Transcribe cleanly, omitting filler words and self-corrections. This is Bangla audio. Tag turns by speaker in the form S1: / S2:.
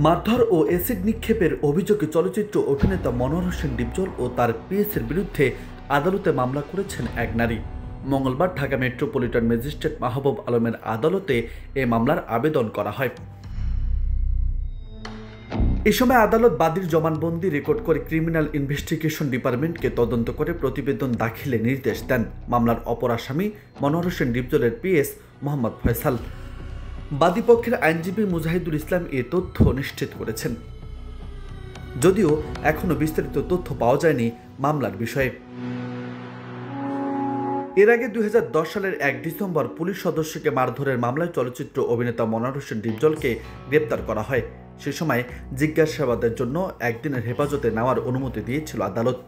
S1: মারধর ও অ্যাসিড নিক্ষেপের অভিযোগে চলচ্চিত্র অভিনেতা মনোয়ার হোসেন ডিপজল ও তার পিএসের বিরুদ্ধে আদালতে মামলা করেছেন এক নারী। মঙ্গলবার ঢাকা মেট্রোপলিটন ম্যাজিস্ট্রেট মাহবুব আলমের আদালতে এ মামলার আবেদন করা হয়। এ সময় আদালত বাদীর জবানবন্দি রেকর্ড করে ক্রিমিনাল ইনভেস্টিগেশন ডিপার্টমেন্টকে তদন্ত করে প্রতিবেদন দাখিলের নির্দেশ দেন মামলার অপর আসামি মনোয়ার হোসেন ডিপজলের পিএস মোহাম্মদ ফয়সাল। বাদীপক্ষের আইনজীবী মুজাহিদুল ইসলাম এ তথ্য নিশ্চিত করেছেন, যদিও এখনো বিস্তারিত তথ্য পাওয়া যায়নি মামলার বিষয়ে। এর আগে 2010 সালের 1 ডিসেম্বর পুলিশ সদস্যকে মারধরের মামলায় চলচ্চিত্র অভিনেতা মনোয়ার হোসেন ডিপজলকে গ্রেপ্তার করা হয়। সে সময় জিজ্ঞাসাবাদের জন্য একদিনের হেফাজতে নেওয়ার অনুমতি দিয়েছিল আদালত।